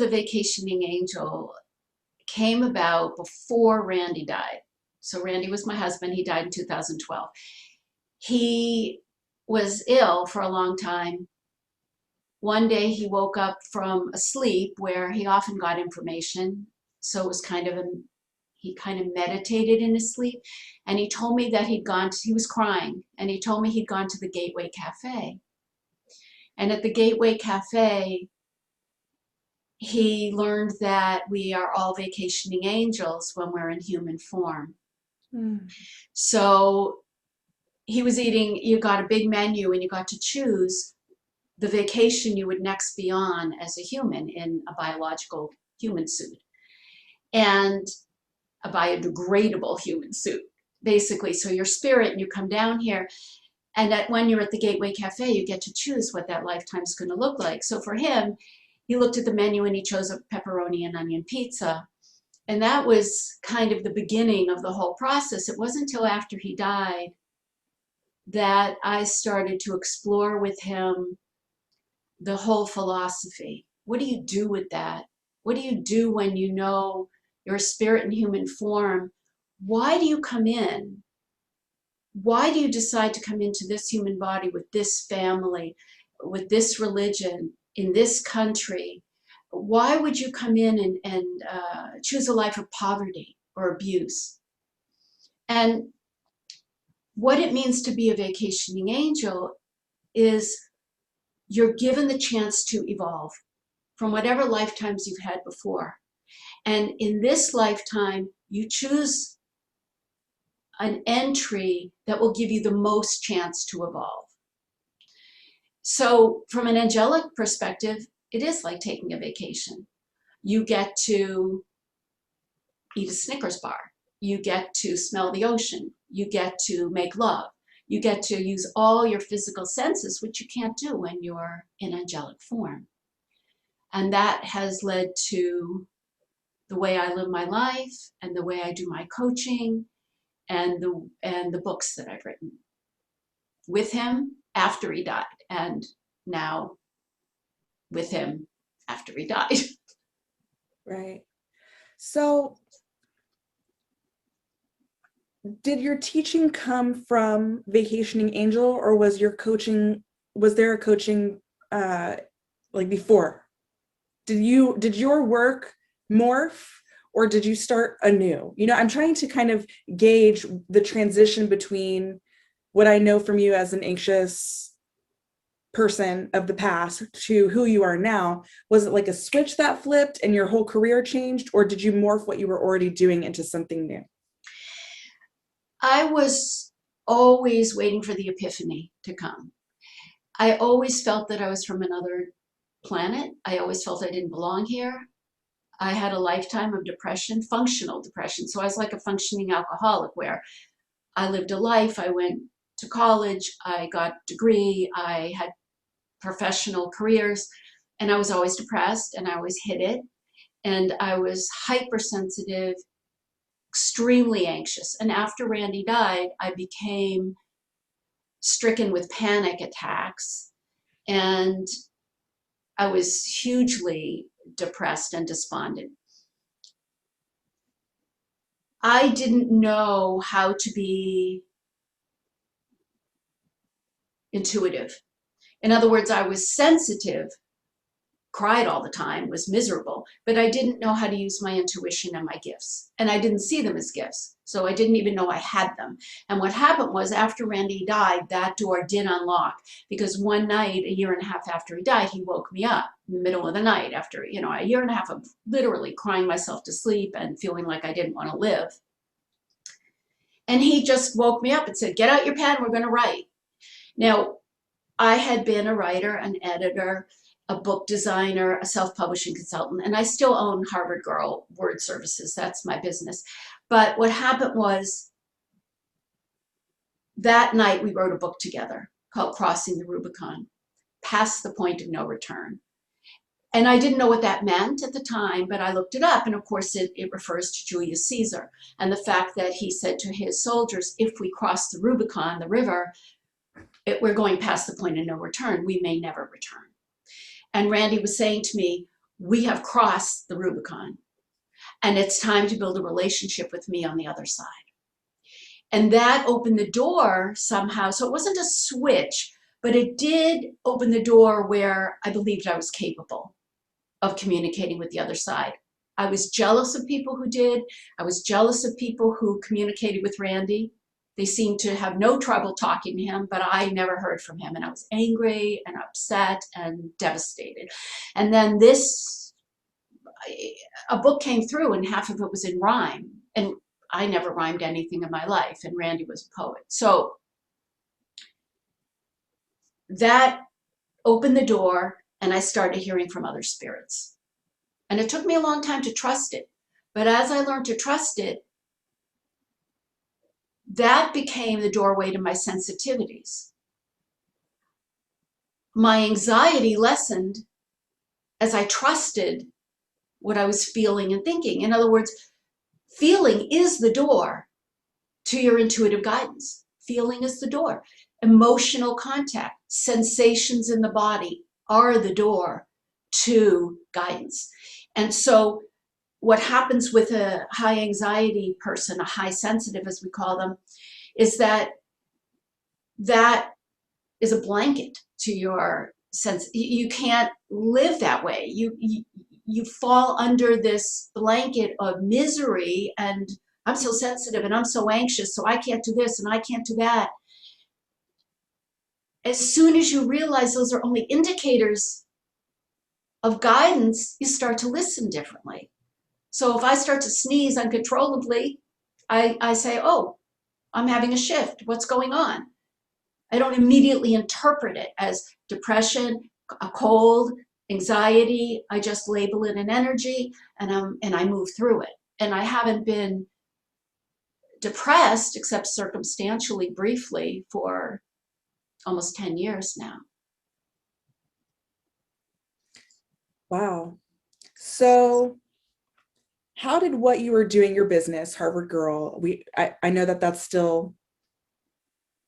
vacationing angel came about before Randy died. So Randy was my husband. He died in 2012. He was ill for a long time. One day he woke up from a sleep where he often got information. So it was he kind of meditated in his sleep. And he told me that he was crying, and he told me he'd gone to the Gateway Cafe. And at the Gateway Cafe, he learned that we are all vacationing angels when we're in human form. Mm. So he was eating, you got a big menu and you got to choose the vacation you would next be on as a human in a biological human suit and a biodegradable human suit, basically. So your spirit, and you come down here, and when you're at the Gateway Cafe, you get to choose what that lifetime is going to look like. So for him, he looked at the menu and he chose a pepperoni and onion pizza. And that was kind of the beginning of the whole process. It wasn't until after he died that I started to explore with him the whole philosophy. What do you do with that? What do you do when you know you're a spirit in human form? Why do you come in? Why do you decide to come into this human body with this family, with this religion, in this country? Why would you come in and choose a life of poverty or abuse? And what it means to be a vacationing angel is you're given the chance to evolve from whatever lifetimes you've had before. And in this lifetime, you choose an entry that will give you the most chance to evolve. So from an angelic perspective, it is like taking a vacation. You get to eat a Snickers bar. You get to smell the ocean. You get to make love. You get to use all your physical senses, which you can't do when you're in angelic form. And that has led to the way I live my life and the way I do my coaching and the books that I've written with him after he died, and now with him after he died. Right. So did your teaching come from Vacationing Angel, or was there a coaching like before? Did your work morph, or did you start anew? You know, I'm trying to kind of gauge the transition between what I know from you as an anxious person of the past to who you are now. Was it like a switch that flipped and your whole career changed, or did you morph what you were already doing into something new? I was always waiting for the epiphany to come. I always felt that I was from another planet. I always felt I didn't belong here. I had a lifetime of depression, functional depression. So I was like a functioning alcoholic, where I lived a life. I went to college, I got a degree, I had professional careers, and I was always depressed and I always hid it. And I was hypersensitive, extremely anxious. And after Randy died, I became stricken with panic attacks, and I was hugely depressed and despondent. I didn't know how to be intuitive. In other words, I was sensitive, cried all the time, was miserable, but I didn't know how to use my intuition and my gifts. And I didn't see them as gifts. So I didn't even know I had them. And what happened was, after Randy died, that door did unlock, because one night, a year and a half after he died, he woke me up in the middle of the night after, a year and a half of literally crying myself to sleep and feeling like I didn't want to live. And he just woke me up and said, "Get out your pen, we're going to write." Now, I had been a writer, an editor, a book designer, a self-publishing consultant, and I still own Harvard Girl Word Services. That's my business. But what happened was, that night we wrote a book together called Crossing the Rubicon, Past the Point of No Return. And I didn't know what that meant at the time, but I looked it up. And of course, it refers to Julius Caesar and the fact that he said to his soldiers, if we cross the Rubicon, the river, we're going past the point of no return. We may never return. And Randy was saying to me, we have crossed the Rubicon, and it's time to build a relationship with me on the other side. And that opened the door somehow. So it wasn't a switch, but it did open the door where I believed I was capable of communicating with the other side. I was jealous of people who did. I was jealous of people who communicated with Randy. They seemed to have no trouble talking to him, but I never heard from him. And I was angry and upset and devastated. And then a book came through and half of it was in rhyme. And I never rhymed anything in my life, and Randy was a poet. So that opened the door, and I started hearing from other spirits. And it took me a long time to trust it. But as I learned to trust it, that became the doorway to my sensitivities. My anxiety lessened as I trusted what I was feeling and thinking. In other words, feeling is the door to your intuitive guidance. Feeling is the door. Emotional contact, sensations in the body are the door to guidance. And so what happens with a high anxiety person, a high sensitive as we call them, is that is a blanket to your sense. You can't live that way. You fall under this blanket of misery, and I'm so sensitive and I'm so anxious, so I can't do this and I can't do that. As soon as you realize those are only indicators of guidance, you start to listen differently. So if I start to sneeze uncontrollably, I say, oh, I'm having a shift. What's going on? I don't immediately interpret it as depression, a cold, anxiety. I just label it an energy, and I move through it. And I haven't been depressed, except circumstantially, briefly, for almost 10 years now. Wow. So how did what you were doing, your business, Harvard Girl, I know that that's still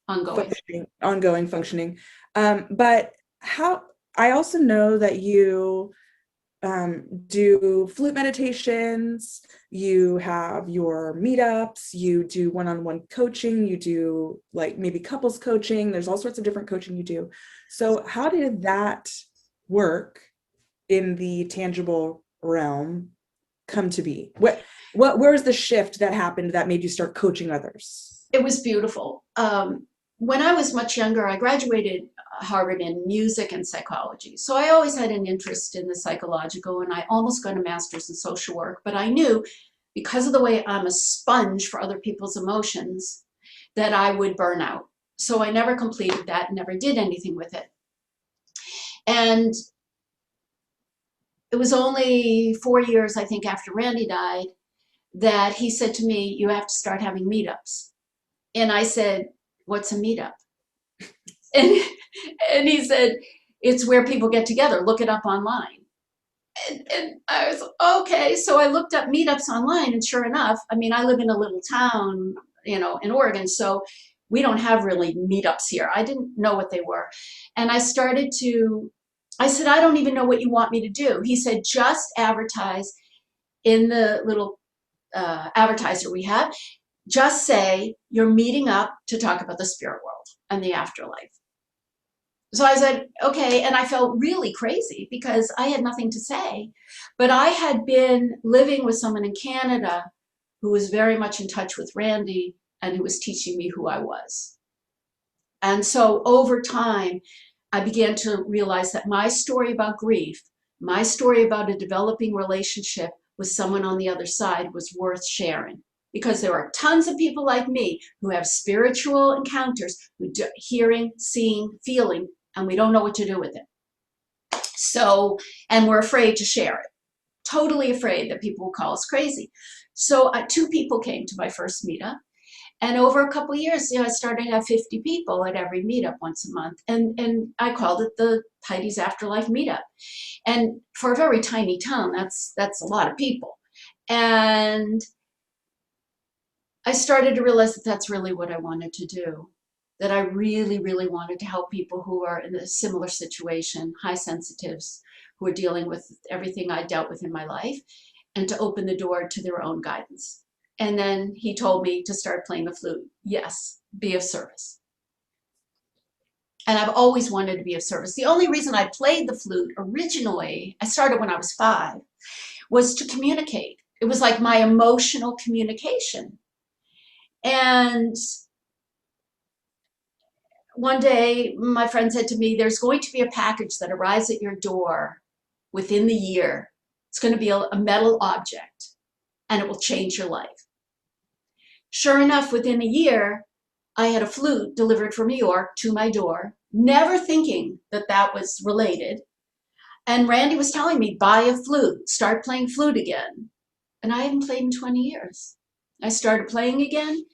ongoing functioning. But how, I also know that you do flute meditations, you have your meetups, you do one-on-one coaching, you do like maybe couples coaching, there's all sorts of different coaching you do. So how did that work in the tangible realm come to be? Where's the shift that happened that made you start coaching others? It was beautiful. When I was much younger, I graduated Harvard in music and psychology. So I always had an interest in the psychological, and I almost got a master's in social work, but I knew because of the way I'm a sponge for other people's emotions that I would burn out. So I never completed that, never did anything with it. And it was only 4 years, I think, after Randy died, that he said to me, you have to start having meetups. And I said, what's a meetup? And he said, it's where people get together. Look it up online. And I was, okay. So I looked up meetups online, and sure enough, I mean, I live in a little town, in Oregon, so we don't have really meetups here. I didn't know what they were. And I said, I don't even know what you want me to do. He said, just advertise in the little advertiser we have. Just say you're meeting up to talk about the spirit world and the afterlife. So I said, okay, and I felt really crazy because I had nothing to say. But I had been living with someone in Canada who was very much in touch with Randy and who was teaching me who I was. And so over time, I began to realize that my story about grief, my story about a developing relationship with someone on the other side was worth sharing. Because there are tons of people like me who have spiritual encounters, who do hearing, seeing, feeling, and we don't know what to do with it. So, and we're afraid to share it. Totally afraid that people will call us crazy. So 2 people came to my first meetup. And over a couple of years, I started to have 50 people at every meetup once a month. And I called it the Heidi's Afterlife Meetup. And for a very tiny town, that's a lot of people. And I started to realize that that's really what I wanted to do. that I really, really wanted to help people who are in a similar situation, high sensitives, who are dealing with everything I dealt with in my life, and to open the door to their own guidance. And then he told me to start playing the flute. Yes, be of service. And I've always wanted to be of service. The only reason I played the flute originally, I started when I was 5, was to communicate. It was like my emotional communication. And one day, my friend said to me, there's going to be a package that arrives at your door within the year. It's going to be a metal object, and it will change your life. Sure enough, within a year, I had a flute delivered from New York to my door, never thinking that that was related. And Randy was telling me, buy a flute, start playing flute again. And I hadn't played in 20 years. I started playing again,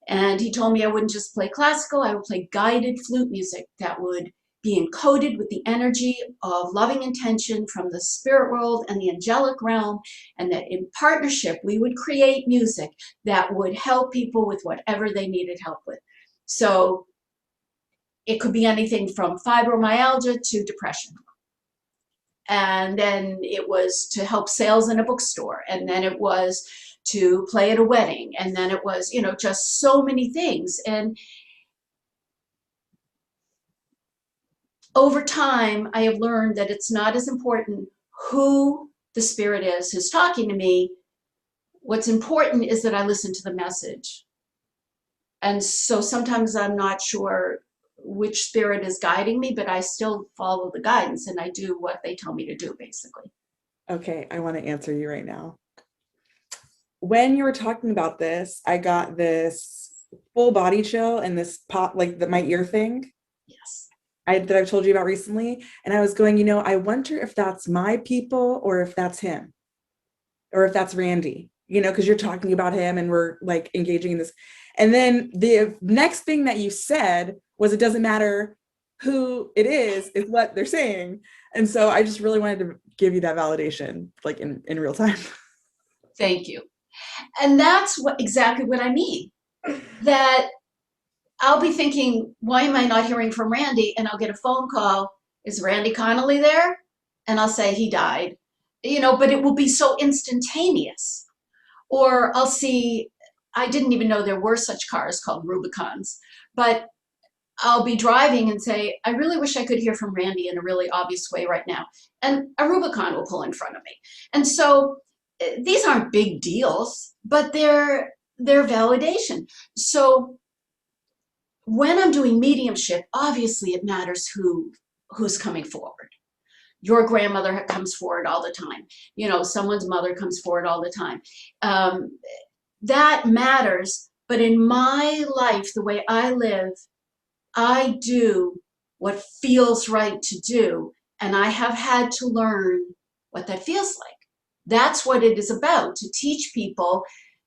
and he told me I wouldn't just play classical, I would play guided flute music that would be encoded with the energy of loving intention from the spirit world and the angelic realm, and that in partnership we would create music that would help people with whatever they needed help with. So it could be anything from fibromyalgia to depression. And then it was to help sales in a bookstore, and then it was to play at a wedding, and then it was, you know, just so many things. And over time, I have learned that it's not as important who the spirit is who's talking to me. What's important is that I listen to the message. And so sometimes I'm not sure which spirit is guiding me, but I still follow the guidance and I do what they tell me to do, basically. Okay, I want to answer you right now. When you were talking about this, I got this full body chill and this pop, like my ear thing. Yes. That I've told you about recently. And I was going, you know, I wonder if that's my people or if that's him or if that's Randy, you know, because you're talking about him and we're like engaging in this. And then the next thing that you said was, it doesn't matter who it is what they're saying. And so I just really wanted to give you that validation, like in real time. Thank you. And that's exactly what I mean. That I'll be thinking, why am I not hearing from Randy? And I'll get a phone call. Is Randy Connolly there? And I'll say he died, you know, but it will be so instantaneous. Or I'll see, I didn't even know there were such cars called Rubicons, but I'll be driving and say, I really wish I could hear from Randy in a really obvious way right now. And a Rubicon will pull in front of me. And so these aren't big deals, but they're validation. So when I'm doing mediumship, obviously it matters who's coming forward. Your grandmother comes forward all the time. You know, someone's mother comes forward all the time. That matters. But in my life, the way I live, I do what feels right to do. And I have had to learn what that feels like. That's what it is about, to teach people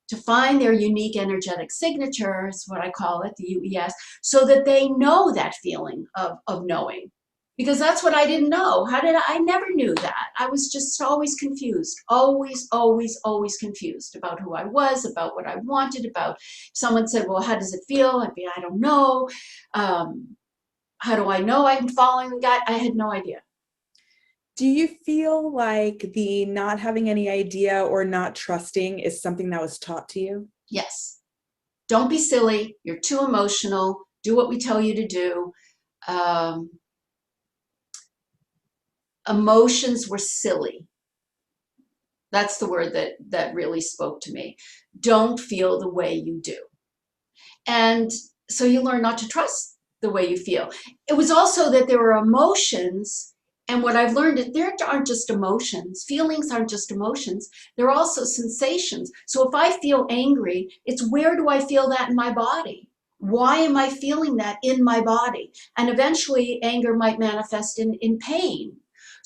to find their unique energetic signature, is what I call it, the UES, so that they know that feeling of knowing. Because that's what I didn't know. I never knew that. I was just always confused, always, always, always confused about who I was, about what I wanted, about someone said, well, how does it feel? I'd be, I don't know. How do I know I'm following the guide? I had no idea. Do you feel like the not having any idea or not trusting is something that was taught to you? Yes. Don't be silly. You're too emotional. Do what we tell you to do. Emotions were silly. That's the word that really spoke to me. Don't feel the way you do. And so you learn not to trust the way you feel. It was also that there were emotions. And what I've learned is there aren't just emotions. Feelings aren't just emotions. They're also sensations. So if I feel angry, it's where do I feel that in my body? Why am I feeling that in my body? And eventually anger might manifest in pain.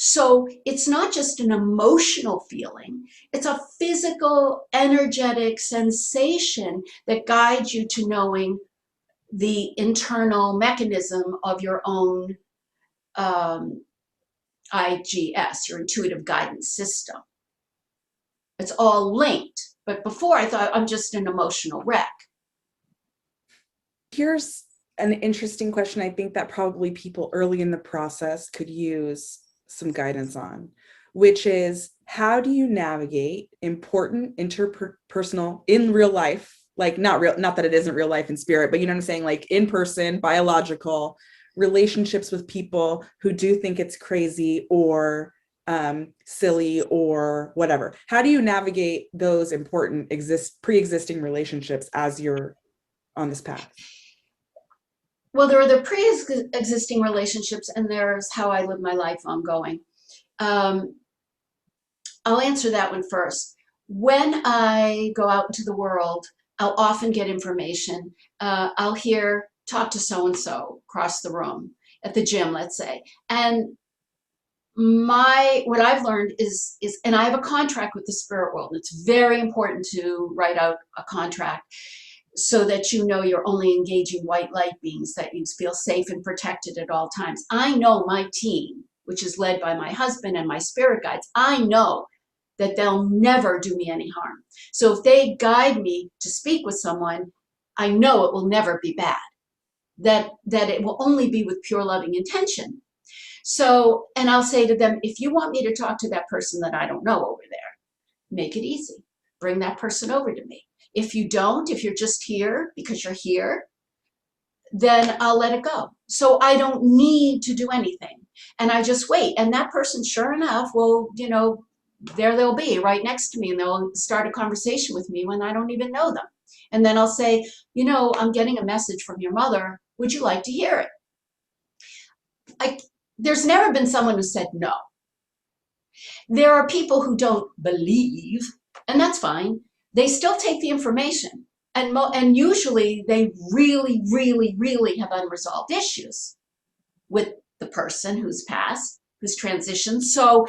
So it's not just an emotional feeling. It's a physical, energetic sensation that guides you to knowing the internal mechanism of your own IGS, your intuitive guidance system. It's all linked. But before I thought I'm just an emotional wreck. Here's an interesting question. I think that probably people early in the process could use some guidance on, which is, how do you navigate important interpersonal in real life, like not that it isn't real life in spirit, but you know what I'm saying, like in person, biological relationships with people who do think it's crazy or silly or whatever. How do you navigate those important pre-existing relationships as you're on this path? Well, there are the pre-existing relationships, and there's how I live my life ongoing. Um, I'll answer that one first. When I go out into the world, I'll often get information. I'll talk to so-and-so across the room at the gym, let's say. And what I've learned is, and I have a contract with the spirit world. It's very important to write out a contract so that you know you're only engaging white light beings, that you feel safe and protected at all times. I know my team, which is led by my husband and my spirit guides, I know that they'll never do me any harm. So if they guide me to speak with someone, I know it will never be bad, that it will only be with pure loving intention. So, and I'll say to them, if you want me to talk to that person that I don't know over there, make it easy. Bring that person over to me. If you don't, if you're just here because you're here, then I'll let it go. So I don't need to do anything. And I just wait. And that person, sure enough, will, there they'll be right next to me, and they'll start a conversation with me when I don't even know them. And then I'll say, I'm getting a message from your mother. Would you like to hear it? There's never been someone who said no. There are people who don't believe, and that's fine. They still take the information. And usually they really, really, really have unresolved issues with the person who's passed, who's transitioned. So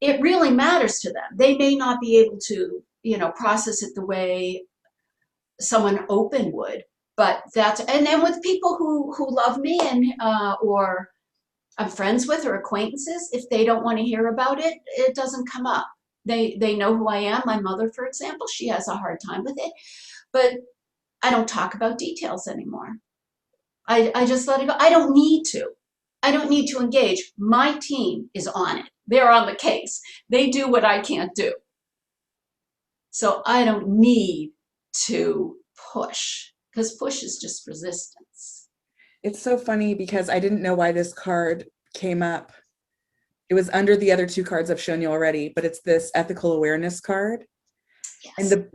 it really matters to them. They may not be able to, process it the way someone open would, but and then with people who love me and or I'm friends with or acquaintances, if they don't want to hear about it, it doesn't come up. They know who I am. My mother, for example, she has a hard time with it, but I don't talk about details anymore. I just let it go. I don't need to. I don't need to engage. My team is on it. They're on the case. They do what I can't do. So I don't need to push, because push is just resistance. It's so funny because I didn't know why this card came up. It was under the other two cards I've shown you already, but it's this ethical awareness card. Yes. And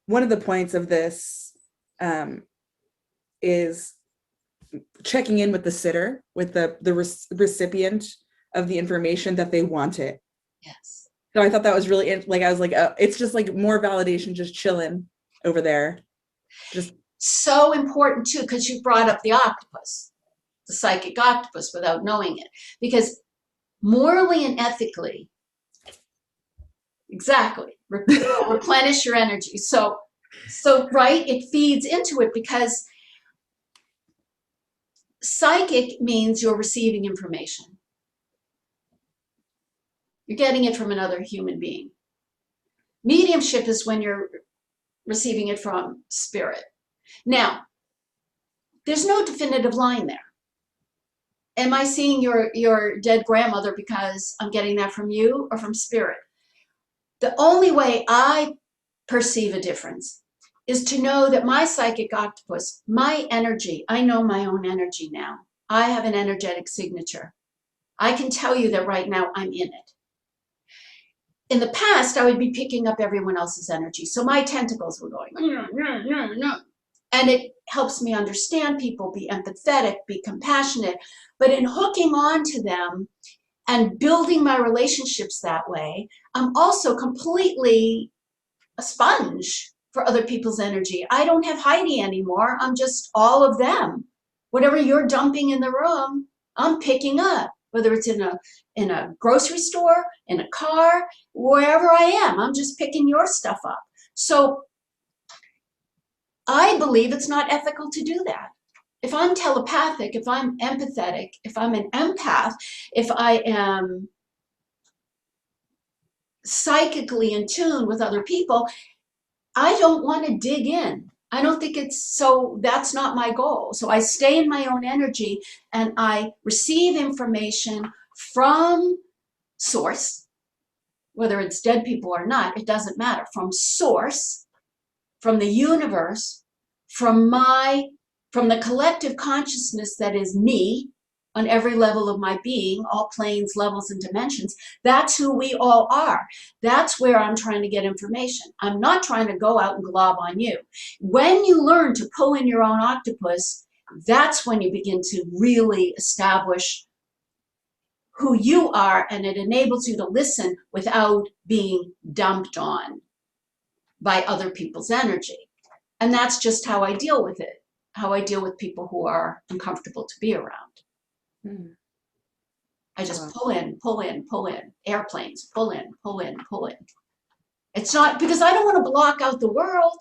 one of the points of this is checking in with the sitter, with the recipient of the information, that they want it. Yes. So I thought that was really, I was like, it's just like more validation, just chilling over there. Just so important too, because you brought up the octopus, the psychic octopus, without knowing it. Because morally and ethically, exactly, replenish your energy. So right, it feeds into it, because psychic means you're receiving information. You're getting it from another human being. Mediumship is when you're receiving it from spirit. Now, there's no definitive line there. Am I seeing your dead grandmother because I'm getting that from you or from spirit? The only way I perceive a difference is to know that my psychic octopus, my energy, I know my own energy now. I have an energetic signature. I can tell you that right now I'm in it. In the past, I would be picking up everyone else's energy. So my tentacles were going, and it helps me understand people, be empathetic, be compassionate. But in hooking on to them and building my relationships that way, I'm also completely a sponge for other people's energy. I don't have Heidi anymore. I'm just all of them. Whatever you're dumping in the room, I'm picking up, whether it's in a grocery store, in a car, wherever I am. I'm just picking your stuff up. So I believe it's not ethical to do that. If I'm telepathic, if I'm empathetic, if I'm an empath, if I am psychically in tune with other people, I don't want to dig in I don't think so that's not my goal. So I stay in my own energy and I receive information from source, whether it's dead people or not, it doesn't matter, from source, from the universe, from the collective consciousness that is me on every level of my being, all planes, levels, and dimensions. That's who we all are. That's where I'm trying to get information. I'm not trying to go out and glob on you. When you learn to pull in your own octopus, that's when you begin to really establish who you are, and it enables you to listen without being dumped on by other people's energy. And that's just how I deal with it, how I deal with people who are uncomfortable to be around. I just pull in, pull in, pull in. Airplanes, pull in, pull in, pull in. It's not because I don't want to block out the world.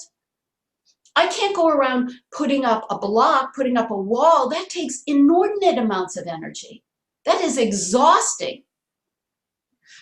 I can't go around putting up a block, putting up a wall. That takes inordinate amounts of energy. That is exhausting.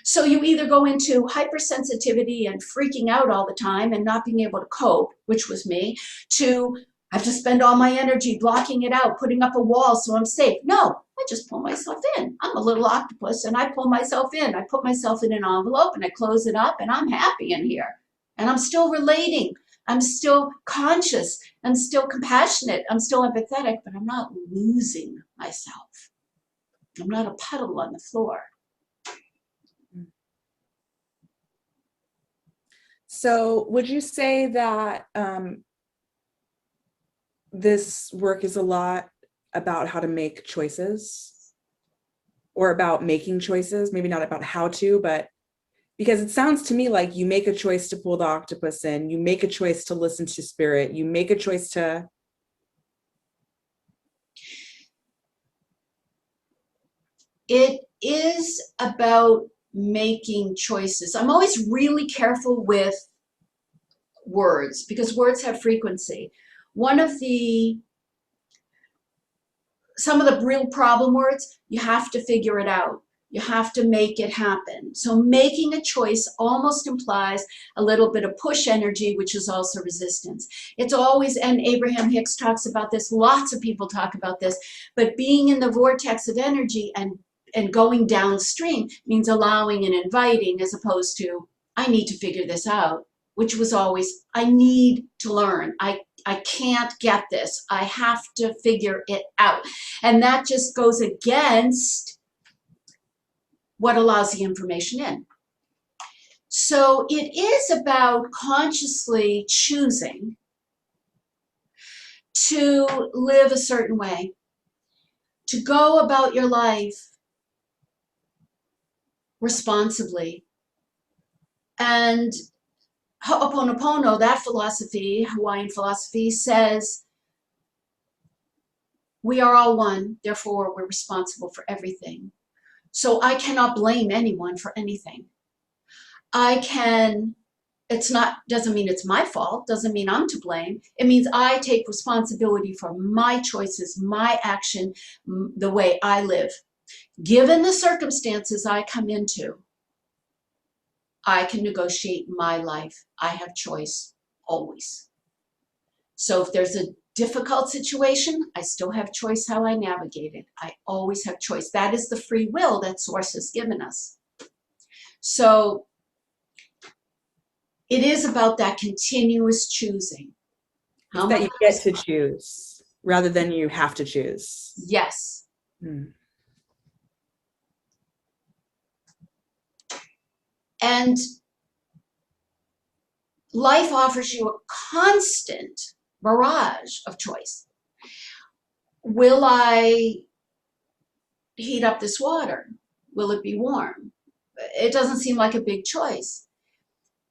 So you either go into hypersensitivity and freaking out all the time and not being able to cope, which was me, to I have to spend all my energy blocking it out, putting up a wall so I'm safe. No, I just pull myself in. I'm a little octopus and I pull myself in. I put myself in an envelope and I close it up and I'm happy in here. And I'm still relating. I'm still conscious. I'm still compassionate. I'm still empathetic, but I'm not losing myself. I'm not a puddle on the floor. So would you say that this work is a lot about how to make choices, or about making choices, maybe not about how to, but because it sounds to me like you make a choice to pull the octopus in, you make a choice to listen to spirit, you make a choice to... It is about making choices. I'm always really careful with words because words have frequency. Some of the real problem words, you have to figure it out. You have to make it happen. So making a choice almost implies a little bit of push energy, which is also resistance. It's always, and Abraham Hicks talks about this, lots of people talk about this, but being in the vortex of energy and going downstream means allowing and inviting, as opposed to, I need to figure this out, which was always, I need to learn. I can't get this. I have to figure it out. And that just goes against what allows the information in. So it is about consciously choosing to live a certain way, to go about your life responsibly. And Ho'oponopono, that philosophy, Hawaiian philosophy, says we are all one, therefore we're responsible for everything. So I cannot blame anyone for anything. Doesn't mean it's my fault, doesn't mean I'm to blame. It means I take responsibility for my choices, my action, the way I live. Given the circumstances I come into, I can negotiate my life. I have choice always. So if there's a difficult situation, I still have choice how I navigate it. I always have choice. That is the free will that Source has given us. So it is about that continuous choosing. It's that you get to choose rather than you have to choose. Yes. And life offers you a constant barrage of choice. Will I heat up this water? Will it be warm? It doesn't seem like a big choice.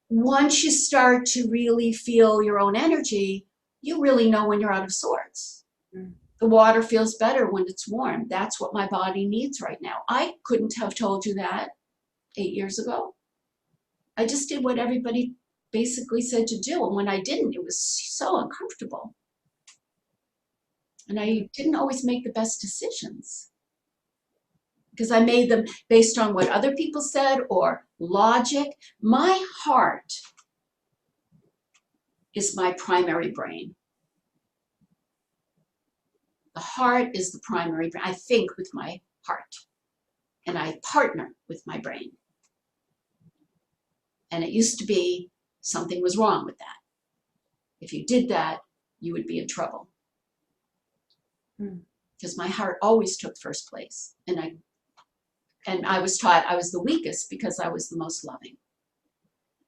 Once you start to really feel your own energy, you really know when you're out of sorts. The water feels better when it's warm. That's what my body needs right now. I couldn't have told you that 8 years ago. I just did what everybody basically said to do. And when I didn't, it was so uncomfortable. And I didn't always make the best decisions because I made them based on what other people said or logic. My heart is my primary brain. The heart is the primary brain. I think with my heart, and I partner with my brain. And it used to be something was wrong with that. If you did that, you would be in trouble. Because my heart always took first place. And I was taught I was the weakest because I was the most loving.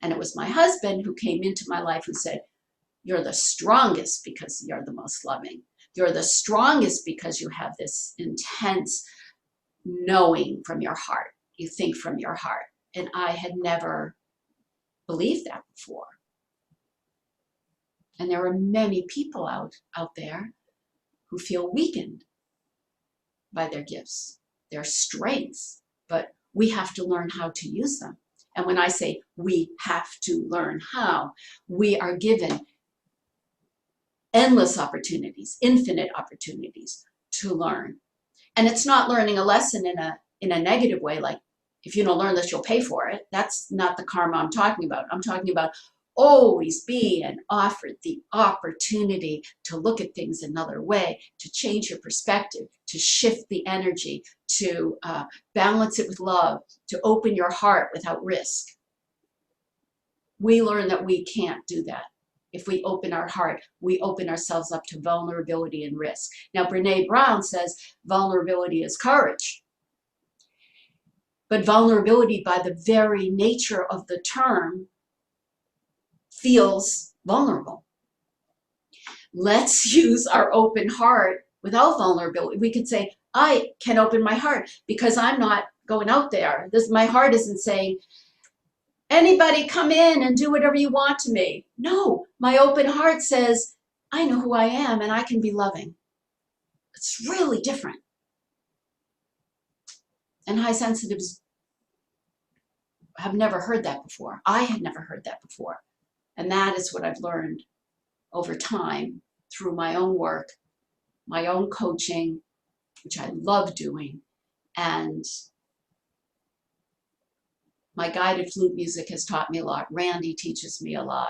And it was my husband who came into my life who said, you're the strongest because you're the most loving. You're the strongest because you have this intense knowing from your heart. You think from your heart. And I had never believed that before. And there are many people out there who feel weakened by their gifts, their strengths, but we have to learn how to use them. And when I say we have to learn how, we are given endless opportunities, infinite opportunities to learn. And it's not learning a lesson in a negative way, like if you don't learn this, you'll pay for it. That's not the karma I'm talking about. I'm talking about always being offered the opportunity to look at things another way, to change your perspective, to shift the energy, to balance it with love, to open your heart without risk. We learn that we can't do that. If we open our heart, we open ourselves up to vulnerability and risk. Now, Brene Brown says vulnerability is courage. But vulnerability, by the very nature of the term, feels vulnerable. Let's use our open heart without vulnerability. We could say, I can open my heart because I'm not going out there. My heart isn't saying, anybody come in and do whatever you want to me. No, my open heart says, I know who I am and I can be loving. It's really different. And high sensitives have never heard that before. I had never heard that before. And that is what I've learned over time through my own work, my own coaching, which I love doing, and my guided flute music has taught me a lot. Randy teaches me a lot.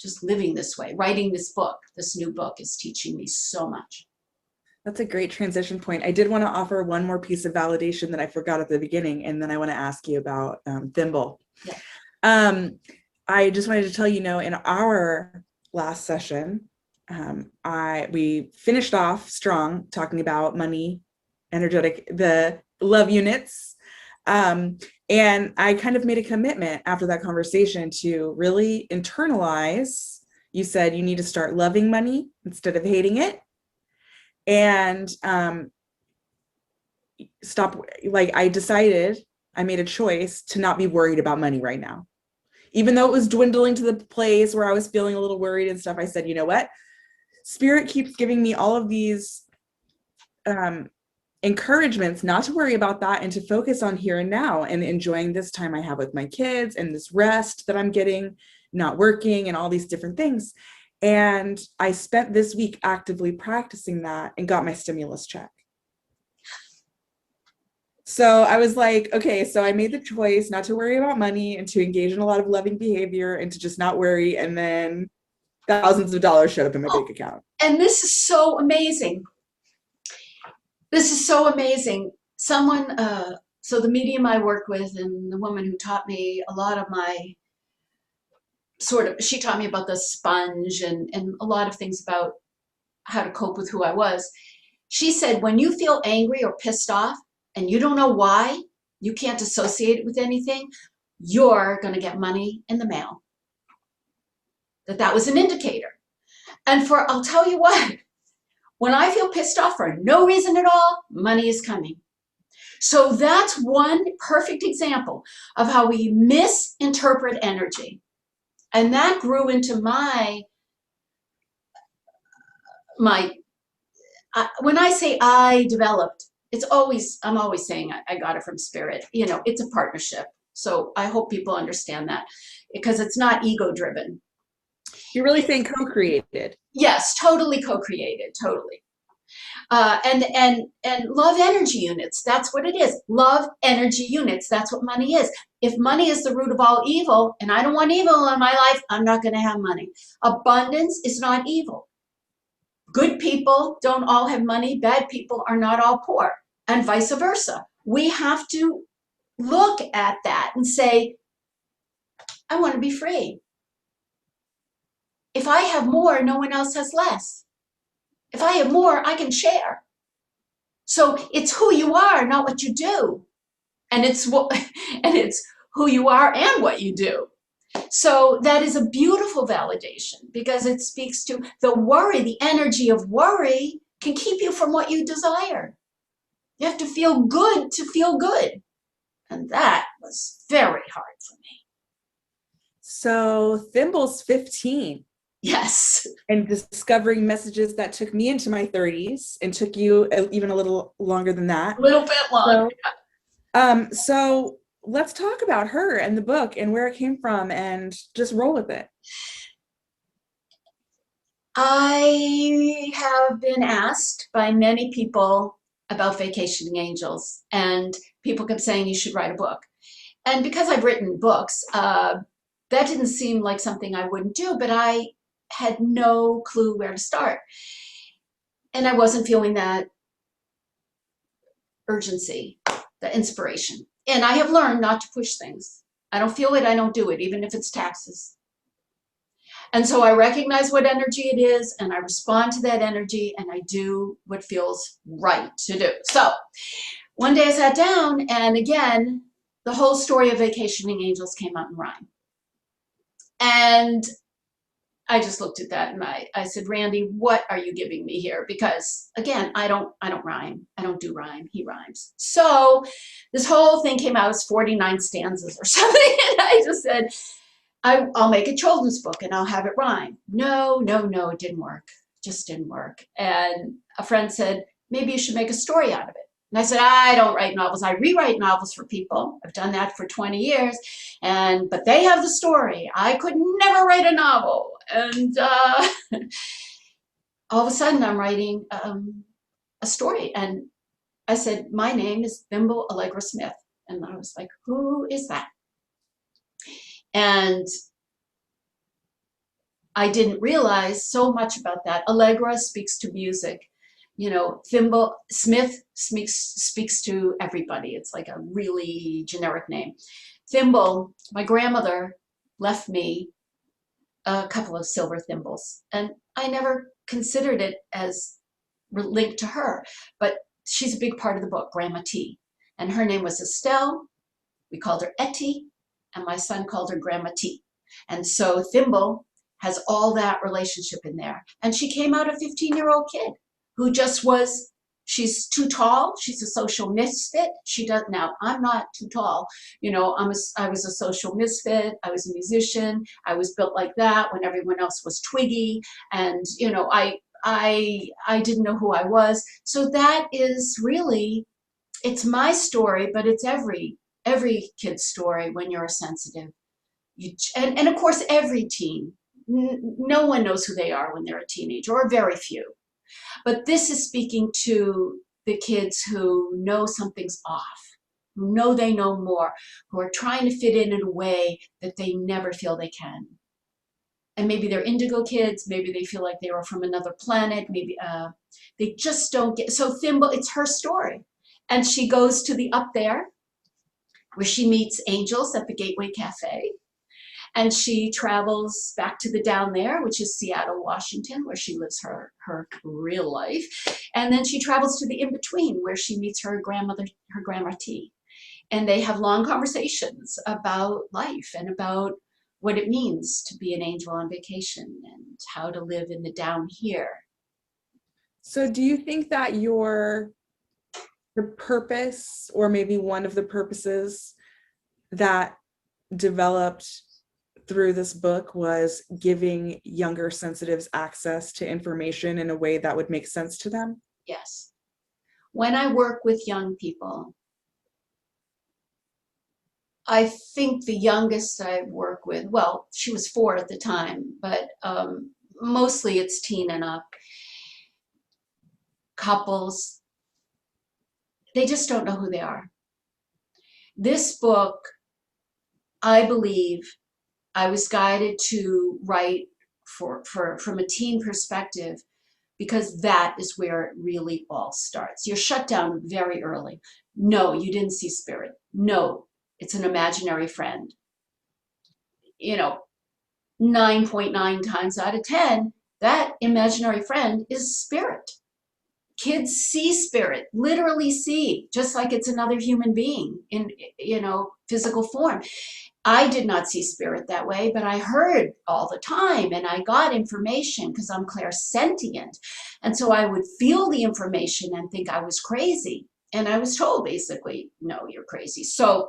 Just living this way, writing this book, this new book is teaching me so much. That's a great transition point. I did want to offer one more piece of validation that I forgot at the beginning, and then I want to ask you about Thimble. Yeah. I just wanted to tell you, in our last session, we finished off strong talking about money, energetic, the love units. And I kind of made a commitment after that conversation to really internalize. You said you need to start loving money instead of hating it. And stop, I made a choice to not be worried about money right now. Even though it was dwindling to the place where I was feeling a little worried and stuff, I said, you know what? Spirit keeps giving me all of these encouragements not to worry about that and to focus on here and now and enjoying this time I have with my kids and this rest that I'm getting, not working and all these different things. And I spent this week actively practicing that and got my stimulus check. So I was like, okay, so I made the choice not to worry about money and to engage in a lot of loving behavior and to just not worry. And then thousands of dollars showed up in my bank account. And this is so amazing. This is so amazing. Someone, so the medium I work with and the woman who taught me a lot of my she taught me about the sponge and a lot of things about how to cope with who I was. She said, when you feel angry or pissed off and you don't know why, you can't associate it with anything, you're going to get money in the mail. That was an indicator. And I'll tell you what, when I feel pissed off for no reason at all, money is coming. So that's one perfect example of how we misinterpret energy. And that grew into when I say I developed, I'm always saying I got it from spirit. It's a partnership. So I hope people understand that because it's not ego driven. You're really saying co-created. Yes, totally co-created, totally. And love energy units, that's what it is. Love energy units, that's what money is. If money is the root of all evil, and I don't want evil in my life, I'm not going to have money. Abundance is not evil. Good people don't all have money. Bad people are not all poor, and vice versa. We have to look at that and say, I want to be free. If I have more, no one else has less. If I have more, I can share. So it's who you are, not what you do. And it's who you are and what you do. So that is a beautiful validation because it speaks to the worry. The energy of worry can keep you from what you desire. You have to feel good to feel good. And that was very hard for me. So Thimble's 15. Yes. And discovering messages that took me into my 30s and took you even a little longer than that. A little bit longer. So let's talk about her and the book and where it came from and just roll with it. I have been asked by many people about vacationing angels, and people kept saying you should write a book. And because I've written books, that didn't seem like something I wouldn't do, but I had no clue where to start. And I wasn't feeling that urgency, the inspiration. And I have learned not to push things. I don't feel it, I don't do it, even if it's taxes. And so I recognize what energy it is, and I respond to that energy, and I do what feels right to do. So one day I sat down, and again, the whole story of vacationing angels came out in rhyme. And I just looked at that and I said, Randy, what are you giving me here? Because again, I don't rhyme. I don't do rhyme. He rhymes. So this whole thing came out as 49 stanzas or something. And I just said, I'll make a children's book and I'll have it rhyme. No, it didn't work. Just didn't work. And a friend said, maybe you should make a story out of it. And I said, I don't write novels. I rewrite novels for people. I've done that for 20 years. But they have the story. I could never write a novel. And all of a sudden I'm writing a story. And I said, my name is Thimble Allegra Smith. And I was like, who is that? And I didn't realize so much about that. Allegra speaks to music. You know, Thimble Smith speaks to everybody. It's like a really generic name. Thimble, my grandmother left me a couple of silver thimbles, and I never considered it as linked to her, but she's a big part of the book, Grandma T. And her name was Estelle. We called her Etty, and my son called her Grandma T. And so Thimble has all that relationship in there. And she came out a 15-year-old kid who just was, she's too tall. She's a social misfit. She does, now I'm not too tall. You know, I was a social misfit. I was a musician. I was built like that when everyone else was twiggy. And, you know, I didn't know who I was. So that is really, it's my story, but it's every kid's story when you're sensitive. And of course, every teen, no one knows who they are when they're a teenager, or very few. But this is speaking to the kids who know something's off, who know they know more, who are trying to fit in a way that they never feel they can. And maybe they're indigo kids, maybe they feel like they were from another planet, maybe they just don't get, so Thimble, it's her story. And she goes to the up there, where she meets angels at the Gateway Cafe. And she travels back to the down there, which is Seattle, Washington, where she lives her real life. And then she travels to the in-between, where she meets her grandmother, her Grandma T. And they have long conversations about life and about what it means to be an angel on vacation and how to live in the down here. So do you think that the purpose, or maybe one of the purposes that developed through this book, was giving younger sensitives access to information in a way that would make sense to them? Yes. When I work with young people, I think the youngest I work with, well, she was 4 at the time, but mostly it's teen and up. Couples, they just don't know who they are. This book, I believe, I was guided to write from a teen perspective, because that is where it really all starts. You're shut down very early. No, you didn't see spirit. No, it's an imaginary friend. 9.9 times out of 10, that imaginary friend is spirit. Kids see spirit, literally see, just like it's another human being in, physical form. I did not see spirit that way, but I heard all the time, and I got information because I'm clairsentient. And so I would feel the information and think I was crazy. And I was told basically, no, you're crazy. So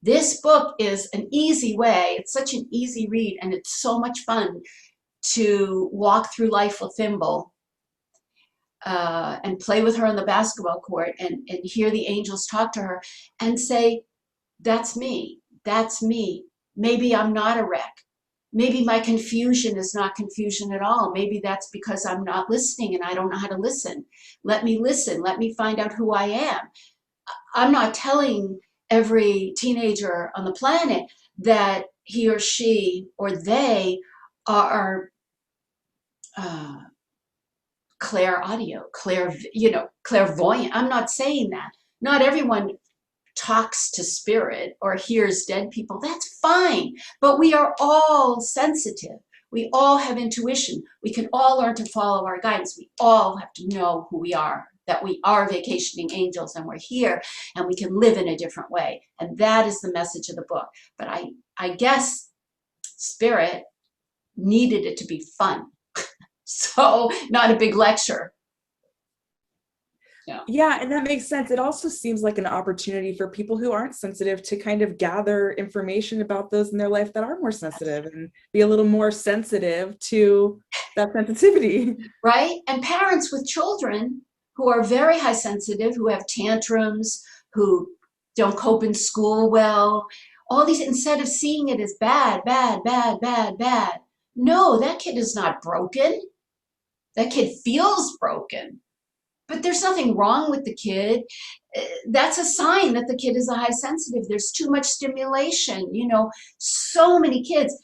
this book is an easy way. It's such an easy read, and it's so much fun to walk through life with Thimble and play with her on the basketball court and hear the angels talk to her and say, that's me. That's me. Maybe I'm not a wreck. Maybe my confusion is not confusion at all. Maybe that's because I'm not listening and I don't know how to listen. Let me listen. Let me find out who I am. I'm not telling every teenager on the planet that he or she or they are clairvoyant. I'm not saying that. Not everyone talks to spirit or hears dead people. That's fine. But we are all sensitive. We all have intuition. We can all learn to follow our guidance. We all have to know who we are, that we are vacationing angels and we're here and we can live in a different way. And that is the message of the book. But I guess spirit needed it to be fun. So not a big lecture. Yeah, and that makes sense. It also seems like an opportunity for people who aren't sensitive to kind of gather information about those in their life that are more sensitive and be a little more sensitive to that sensitivity. Right? And parents with children who are very high sensitive, who have tantrums, who don't cope in school well, all these, instead of seeing it as bad, bad, bad, bad, bad. No, that kid is not broken. That kid feels broken. But there's nothing wrong with the kid. That's a sign that the kid is a high sensitive. There's too much stimulation. So many kids,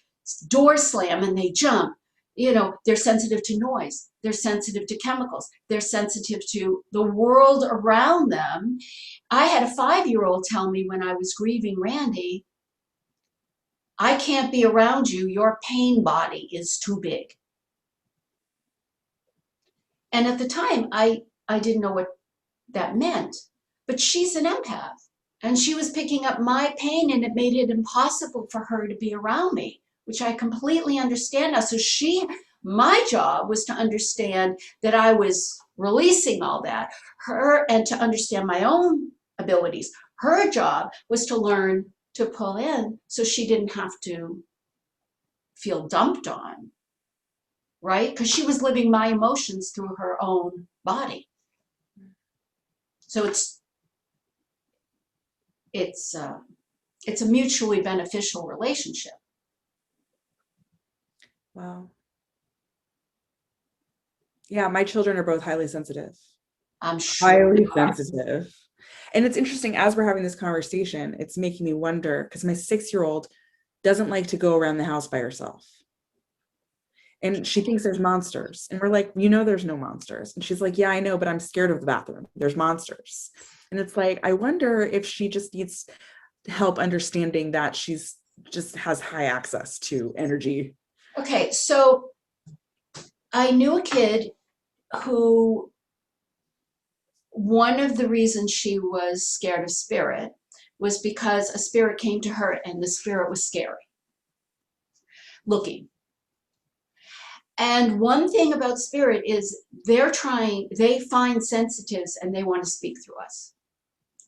door slam and they jump. They're sensitive to noise. They're sensitive to chemicals. They're sensitive to the world around them. I had a 5-year-old tell me when I was grieving Randy, I can't be around you. Your pain body is too big. And at the time, I didn't know what that meant, but she's an empath and she was picking up my pain and it made it impossible for her to be around me, which I completely understand now. So my job was to understand that I was releasing all that, and to understand my own abilities. Her job was to learn to pull in so she didn't have to feel dumped on, right? Because she was living my emotions through her own body. So it's a mutually beneficial relationship. Wow. Yeah, my children are both highly sensitive. I'm sure. Highly sensitive. And it's interesting, as we're having this conversation, it's making me wonder, because my 6-year-old doesn't like to go around the house by herself. And she thinks there's monsters. And we're like, there's no monsters. And she's like, yeah, I know, but I'm scared of the bathroom. There's monsters. And it's like, I wonder if she just needs help understanding that she's just has high access to energy. Okay, so I knew a kid who, one of the reasons she was scared of spirit was because a spirit came to her and the spirit was scary looking. And one thing about spirit is they find sensitives and they want to speak through us.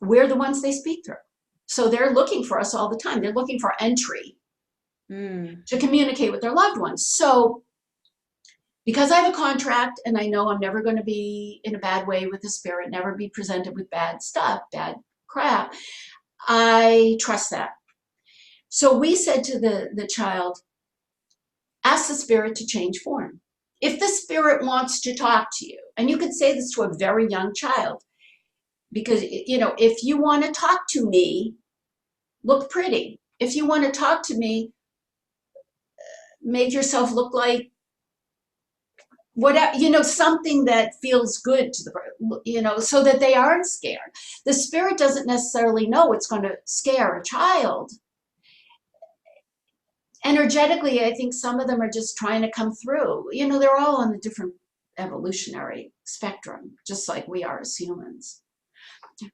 We're the ones they speak through. So they're looking for us all the time. They're looking for entry to communicate with their loved ones. So because I have a contract and I know I'm never going to be in a bad way with the spirit, never be presented with bad stuff, bad crap, I trust that. So we said to the child, ask the spirit to change form. If the spirit wants to talk to you, and you could say this to a very young child, because, if you want to talk to me, look pretty. If you want to talk to me, make yourself look like whatever, you know, something that feels good to the, you know, so that they aren't scared. The spirit doesn't necessarily know it's going to scare a child. Energetically, I think some of them are just trying to come through. You know, they're all on a different evolutionary spectrum, just like we are as humans.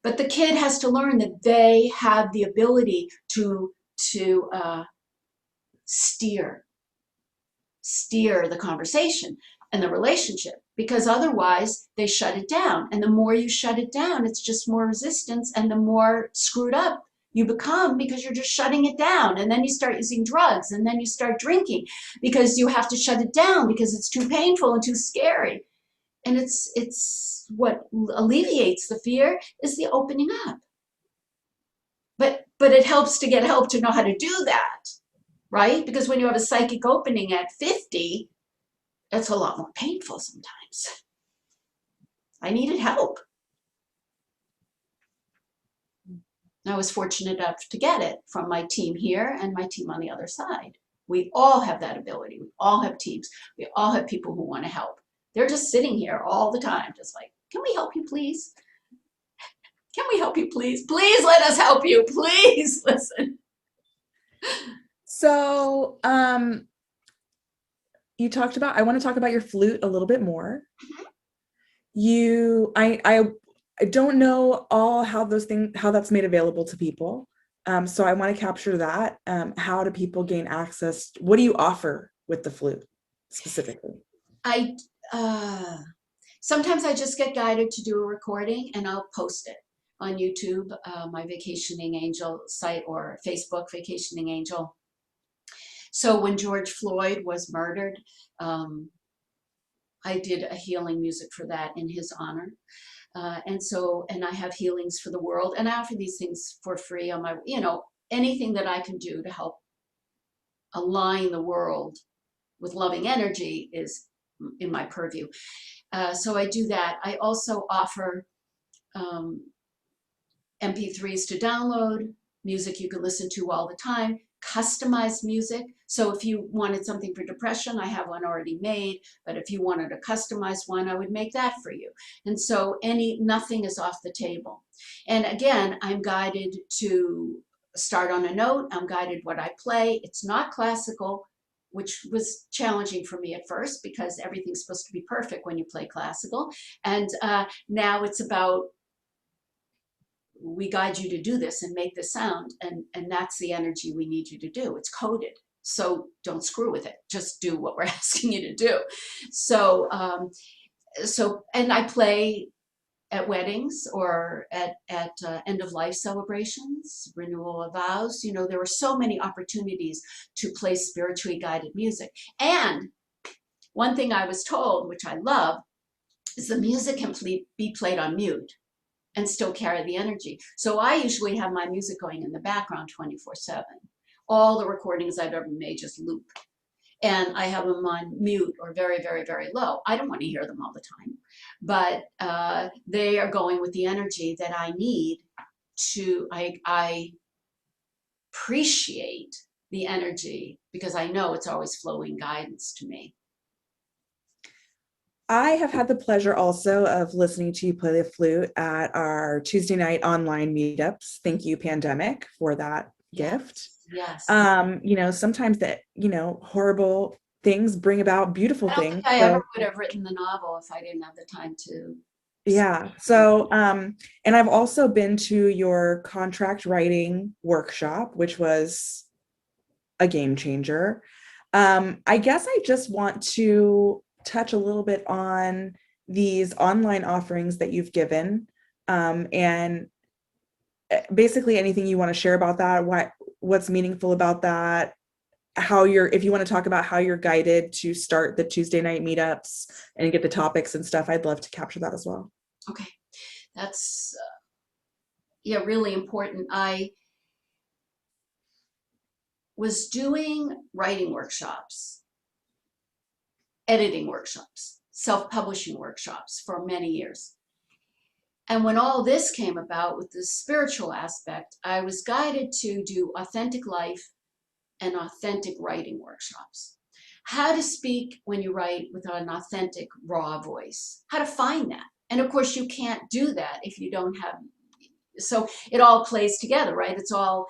But the kid has to learn that they have the ability to steer the conversation and the relationship, because otherwise they shut it down. And the more you shut it down, it's just more resistance, and the more screwed up you become because you're just shutting it down. And then you start using drugs, and then you start drinking because you have to shut it down because it's too painful and too scary. And it's what alleviates the fear is the opening up. But it helps to get help to know how to do that, right? Because when you have a psychic opening at 50, that's a lot more painful sometimes. I needed help. I was fortunate enough to get it from my team here and my team on the other side. We all have that ability. We all have teams. We all have people who want to help. They're just sitting here all the time, just like, can we help you, please? Can we help you, please? Please let us help you. Please listen. So, you talked about, I want to talk about your flute a little bit more. I don't know all how that's made available to people. So I want to capture that. How do people gain access? What do you offer with the flute specifically? Sometimes I just get guided to do a recording and I'll post it on YouTube, my Vacationing Angel site, or Facebook, Vacationing Angel. So when George Floyd was murdered, I did a healing music for that in his honor. And I have healings for the world, and I offer these things for free on my, you know, anything that I can do to help align the world with loving energy is in my purview. So I do that. I also offer MP3s to download, music you can listen to all the time, customized music. So if you wanted something for depression, I have one already made, but if you wanted a customized one, I would make that for you. And so nothing is off the table. And again, I'm guided to start on a note. I'm guided what I play. It's not classical, which was challenging for me at first because everything's supposed to be perfect when you play classical. And now it's about, we guide you to do this and make this sound, and that's the energy we need you to do. It's coded, so don't screw with it. Just do what we're asking you to do. So and I play at weddings or at end of life celebrations, renewal of vows. You know, there are so many opportunities to play spiritually guided music. And one thing I was told, which I love, is the music can be played on mute and still carry the energy. So I usually have my music going in the background 24/7. All the recordings I've ever made just loop. And I have them on mute or very, very, very low. I don't want to hear them all the time, but they are going with the energy that I need to, I appreciate the energy because I know it's always flowing guidance to me. I have had the pleasure also of listening to you play the flute at our Tuesday night online meetups. Thank you, pandemic, for that gift. Yes. You know, sometimes that, you know, horrible things bring about beautiful things. I don't think I ever would have written the novel if I didn't have the time to. Yeah. So, and I've also been to your contract writing workshop, which was a game changer. I guess I just want to touch a little bit on these online offerings that you've given, and basically anything you want to share about that, what's meaningful about that, if you want to talk about how you're guided to start the Tuesday night meetups and get the topics and stuff, I'd love to capture that as well. Okay. That's, yeah, really important. I was doing writing workshops, editing workshops, self-publishing workshops for many years. And when all this came about with the spiritual aspect, I was guided to do authentic life and authentic writing workshops. how to speak when you write with an authentic, raw voice, how to find that. And of course, you can't do that if you don't have, so it all plays together, right? It's all,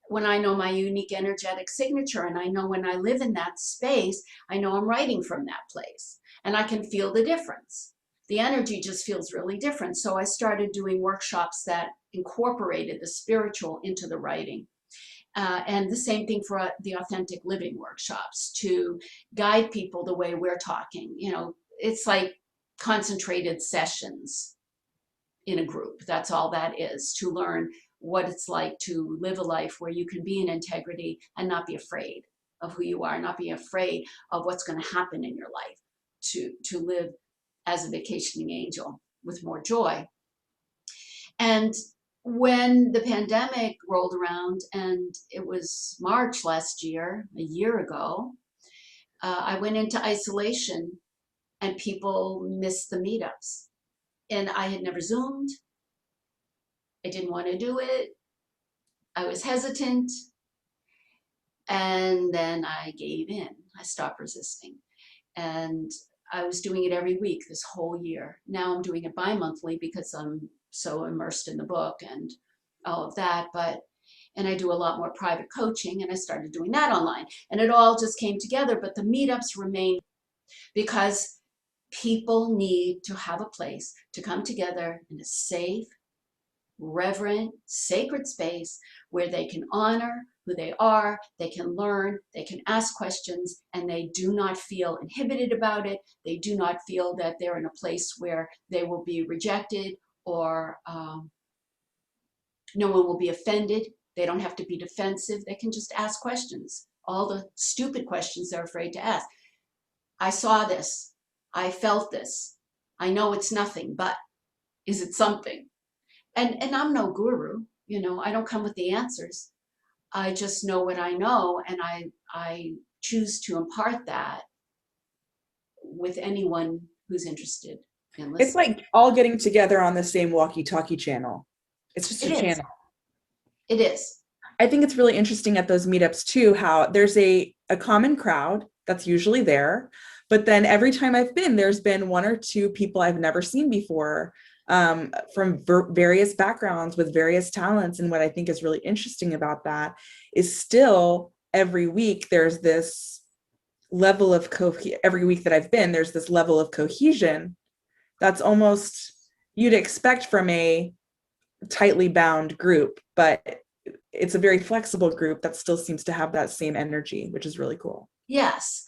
when I know my unique energetic signature, and I know when I live in that space, I know I'm writing from that place, and I can feel the difference. The energy just feels really different. So I started doing workshops that incorporated the spiritual into the writing. And the same thing for the authentic living workshops, to guide people the way we're talking. You know, it's like concentrated sessions in a group. That's all that is, to learn what it's like to live a life where you can be in integrity and not be afraid of who you are, not be afraid of what's going to happen in your life, to live as a vacationing angel with more joy. And when the pandemic rolled around, and it was March last year, a year ago, I went into isolation, and people missed the meetups. And I had never Zoomed. I didn't want to do it. I was hesitant. And then I gave in. I stopped resisting. And I was doing it every week this whole year. Now I'm doing it bi-monthly because I'm so immersed in the book and all of that. And I do a lot more private coaching, and I started doing that online. And it all just came together. But the meetups remain, because people need to have a place to come together in a safe, reverent, sacred space where they can honor who they are, they can learn, they can ask questions, and they do not feel inhibited about it. They do not feel that they're in a place where they will be rejected, or no one will be offended. They don't have to be defensive. They can just ask questions, all the stupid questions they're afraid to ask. I saw this. I felt this. I know it's nothing, but is it something? And I'm no guru, you know, I don't come with the answers. I just know what I know, and I choose to impart that with anyone who's interested in listening. It's like all getting together on the same walkie-talkie channel. It's just a channel. It is. I think it's really interesting at those meetups too, how there's a common crowd that's usually there, but then every time I've been, there's been one or two people I've never seen before, from various backgrounds with various talents. And what I think is really interesting about that is still every week there's this level of every week that I've been, there's this level of cohesion that's almost you'd expect from a tightly bound group, but it's a very flexible group that still seems to have that same energy, which is really cool. Yes.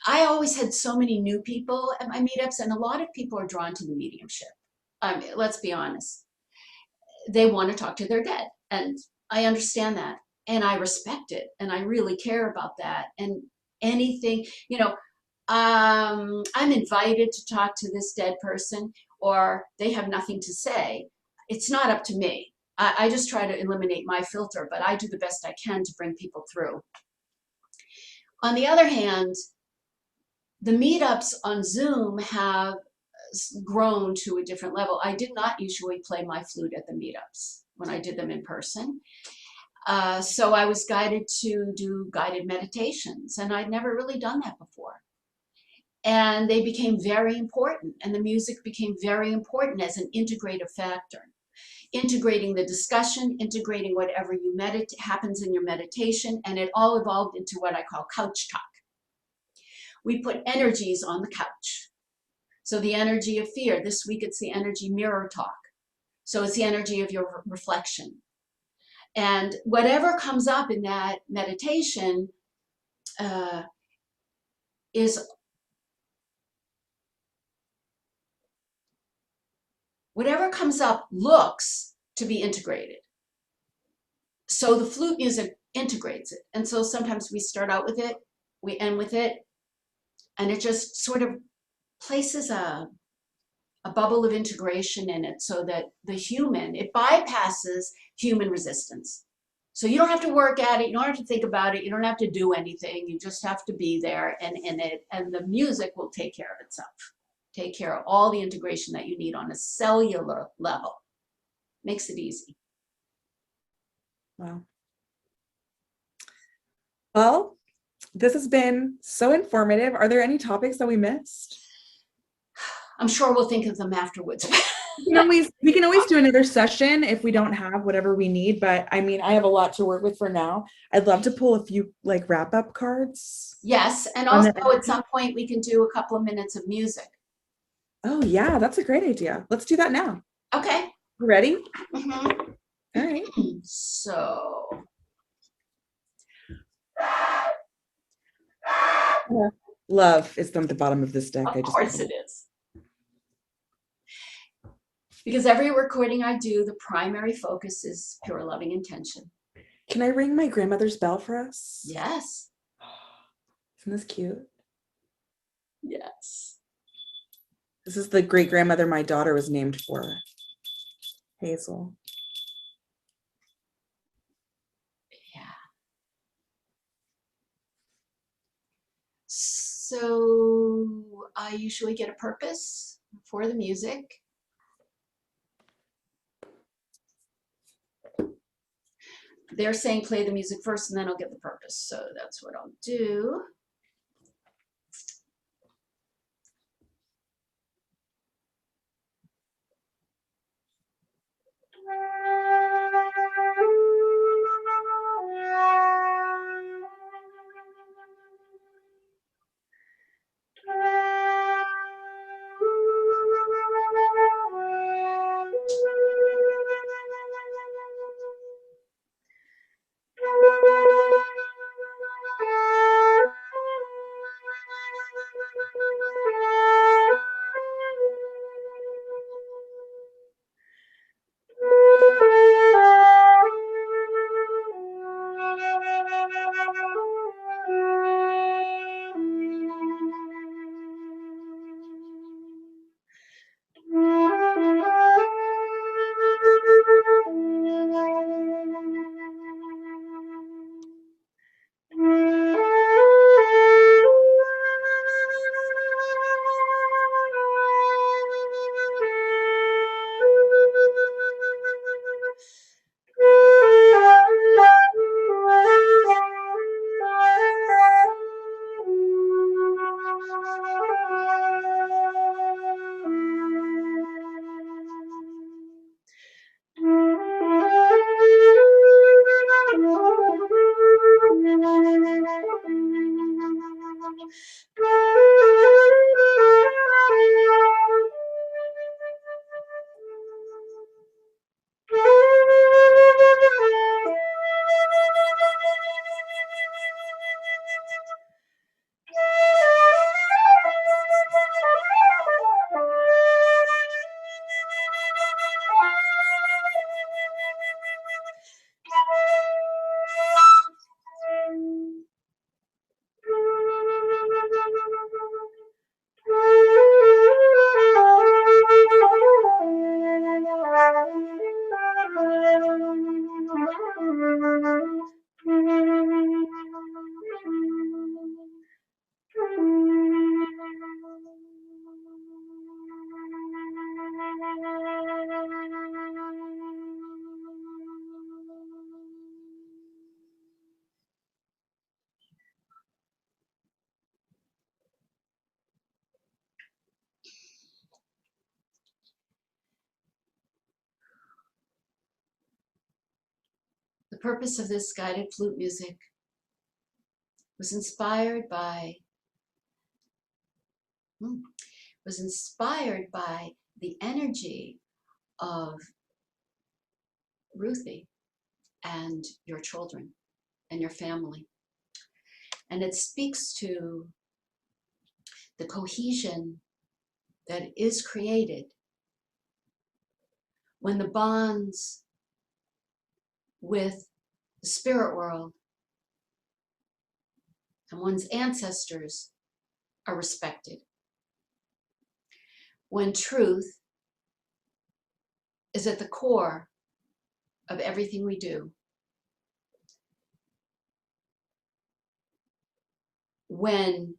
I always had so many new people at my meetups, and a lot of people are drawn to the mediumship. Let's be honest. They want to talk to their dead, and I understand that, and I respect it, and I really care about that. And anything, you know, I'm invited to talk to this dead person, or they have nothing to say. It's not up to me. I just try to eliminate my filter, but I do the best I can to bring people through. On the other hand, the meetups on Zoom have grown to a different level. I did not usually play my flute at the meetups when I did them in person. So I was guided to do guided meditations, and I'd never really done that before. And they became very important, and the music became very important as an integrative factor. Integrating the discussion, integrating whatever you happens in your meditation, and it all evolved into what I call couch talk. We put energies on the couch. So the energy of fear, this week it's the energy mirror talk. So it's the energy of your reflection. And whatever comes up in that meditation whatever comes up looks to be integrated. So the flute music integrates it. And so sometimes we start out with it, we end with it, and it just sort of places a bubble of integration in it, so that it bypasses human resistance. So you don't have to work at it, you don't have to think about it, you don't have to do anything, you just have to be there and in it, and the music will take care of itself. Take care of all the integration that you need on a cellular level. Makes it easy. Wow. Well, This has been so informative. Are there any topics that we missed? I'm sure we'll think of them afterwards. We can always do another session if we don't have whatever we need, but I mean, I have a lot to work with for now. I'd love to pull a few like wrap up cards. Yes, and also at some point we can do a couple of minutes of music. Oh yeah, that's a great idea. Let's do that now. Okay. You ready? Mm-hmm. All right. So. Love is on the bottom of this deck. Of course it is. Because every recording I do, the primary focus is pure loving intention. Can I ring my grandmother's bell for us? Yes. Isn't this cute? Yes. This is the great grandmother my daughter was named for, Hazel. Yeah. So I usually get a purpose for the music. They're saying play the music first and then I'll get the purpose. So that's what I'll do. The purpose of this guided flute music was inspired by the energy of Ruthie and your children and your family. And it speaks to the cohesion that is created when the bonds with the spirit world and one's ancestors are respected. When truth is at the core of everything we do. When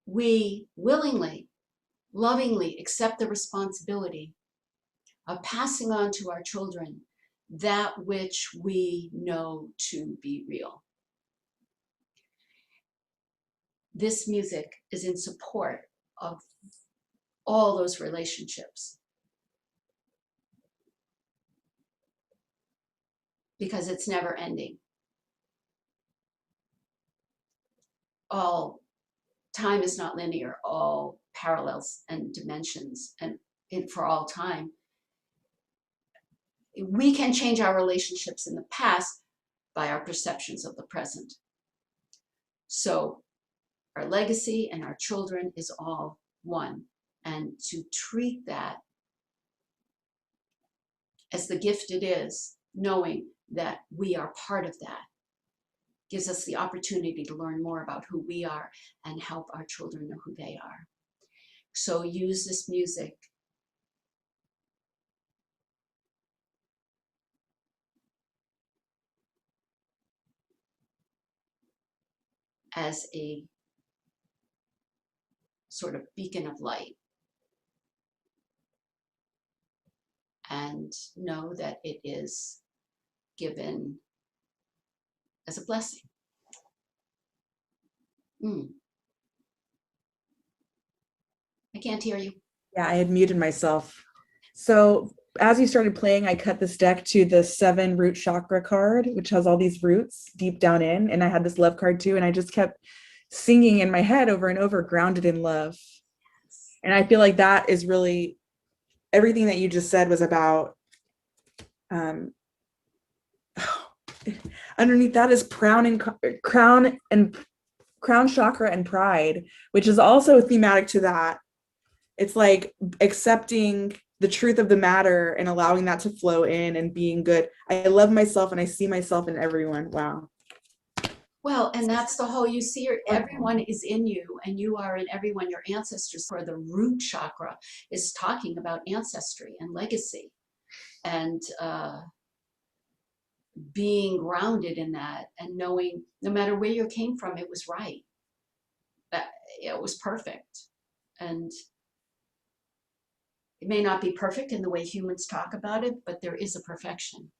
we willingly, lovingly accept the responsibility of passing on to our children that which we know to be real. This music is in support of all those relationships, because it's never ending. All time is not linear, all parallels and dimensions, and for all time. We can change our relationships in the past by our perceptions of the present. So our legacy and our children is all one. And to treat that as the gift it is, knowing that we are part of that, gives us the opportunity to learn more about who we are and help our children know who they are. So use this music as a sort of beacon of light, and know that it is given as a blessing. I can't hear you. Yeah, I had muted myself. So as you started playing, I cut this deck to the 7 Root Chakra card, which has all these roots deep down in. And I had this love card too. And I just kept singing in my head over and over, grounded in love. And I feel like that is really everything that you just said was about. Underneath that is crown chakra and pride, which is also thematic to that. It's like accepting the truth of the matter and allowing that to flow in and being good. I love myself and I see myself in everyone. Wow. Well, and that's the whole, you see, everyone is in you and you are in everyone. Your ancestors, for the root chakra, is talking about ancestry and legacy, and being grounded in that, and knowing no matter where you came from, it was right. That it was perfect. And it may not be perfect in the way humans talk about it, but there is a perfection.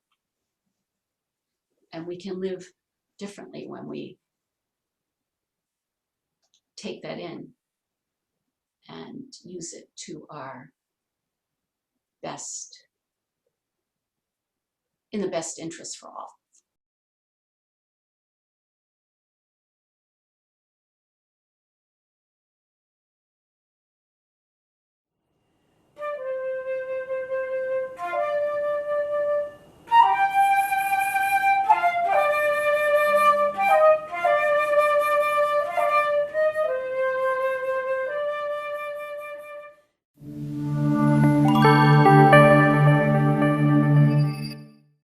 And we can live differently when we take that in and use it to our best, in the best interest for all.